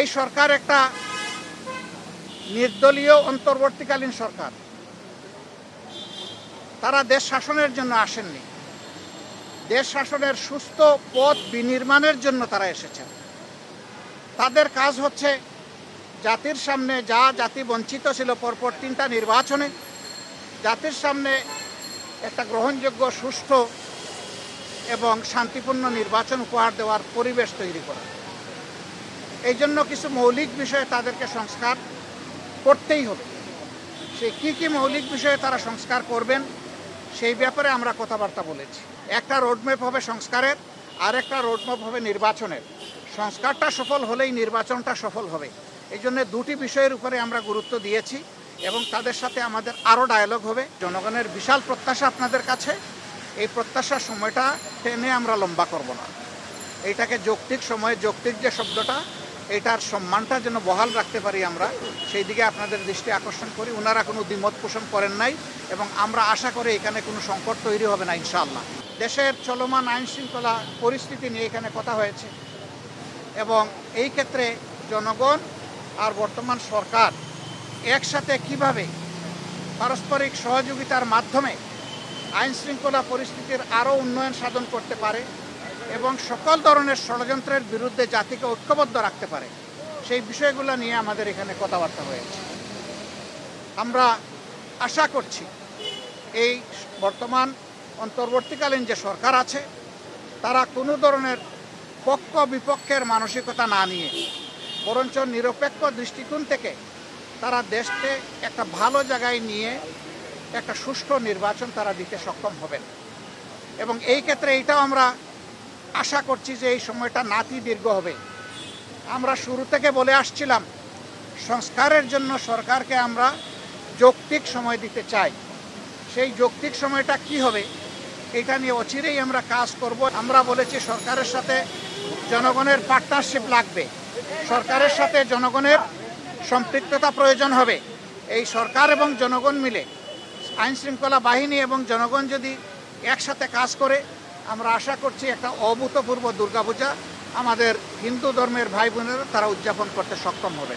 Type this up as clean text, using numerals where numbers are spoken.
এই সরকার একটা নির্দলীয় অন্তর্বর্তীকালীন সরকার। তারা দেশ শাসনের জন্য আসেননি, দেশ শাসনের সুস্থ পথ বিনির্মাণের জন্য তারা এসেছেন। তাদের কাজ হচ্ছে জাতির সামনে যা জাতি বঞ্চিত ছিল পরপর 3টা নির্বাচনে, জাতির সামনে একটা গ্রহণযোগ্য সুষ্ঠু এবং শান্তিপূর্ণ নির্বাচন উপহার দেওয়ার পরিবেশ তৈরি করা। এই জন্য কিছু মৌলিক বিষয়ে তাদেরকে সংস্কার করতেই হবে। সেই কী মৌলিক বিষয়ে তারা সংস্কার করবেন সেই ব্যাপারে আমরা কথাবার্তা বলেছি। একটা রোডম্যাপ হবে সংস্কারের, আর একটা রোডম্যাপ হবে নির্বাচনের। সংস্কারটা সফল হলেই নির্বাচনটা সফল হবে। এই জন্য 2টি বিষয়ের উপরে আমরা গুরুত্ব দিয়েছি এবং তাদের সাথে আমাদের আরও ডায়ালগ হবে। জনগণের বিশাল প্রত্যাশা আপনাদের কাছে, এই প্রত্যাশার সময়টা টেনে আমরা লম্বা করব না। এইটাকে যৌক্তিক সময়ে, যৌক্তিক যে শব্দটা, এটার সম্মানটা যেন বহাল রাখতে পারি আমরা, সেই দিকে আপনাদের দৃষ্টি আকর্ষণ করি। ওনারা কোনো দ্বিমত পোষণ করেন নাই এবং আমরা আশা করি এখানে কোনো সংকট তৈরি হবে না ইনশাআল্লাহ। দেশের চলমান আইন শৃঙ্খলা পরিস্থিতি নিয়ে এখানে কথা হয়েছে এবং এই ক্ষেত্রে জনগণ আর বর্তমান সরকার একসাথে কিভাবে পারস্পরিক সহযোগিতার মাধ্যমে আইন শৃঙ্খলা পরিস্থিতির আরও উন্নয়ন সাধন করতে পারে এবং সকল ধরনের ষড়যন্ত্রের বিরুদ্ধে জাতিকে ঐক্যবদ্ধ রাখতে পারে, সেই বিষয়গুলো নিয়ে আমাদের এখানে কথাবার্তা হয়েছে। আমরা আশা করছি এই বর্তমান অন্তর্বর্তীকালীন যে সরকার আছে তারা কোনো ধরনের পক্ষ বিপক্ষের মানসিকতা না নিয়ে বরঞ্চ নিরপেক্ষ দৃষ্টিকোণ থেকে তারা দেশকে একটা ভালো জায়গায় নিয়ে একটা সুষ্ঠু নির্বাচন তারা দিতে সক্ষম হবেন এবং এই ক্ষেত্রে এইটাও আমরা আশা করছি যে এই সময়টা নাতি দীর্ঘ হবে। আমরা শুরু থেকে বলে আসছিলাম সংস্কারের জন্য সরকারকে আমরা যৌক্তিক সময় দিতে চাই। সেই যৌক্তিক সময়টা কি হবে এটা নিয়ে অচিরেই আমরা কাজ করব। আমরা বলেছি সরকারের সাথে জনগণের পার্টনারশিপ লাগবে, সরকারের সাথে জনগণের সম্পৃক্ততা প্রয়োজন হবে। এই সরকার এবং জনগণ মিলে, আইন শৃঙ্খলা বাহিনী এবং জনগণ যদি একসাথে কাজ করে, আমরা আশা করছি একটা অভূতপূর্ব দুর্গাপূজা আমাদের হিন্দু ধর্মের ভাই বোনেরা তারা উদযাপন করতে সক্ষম হবে।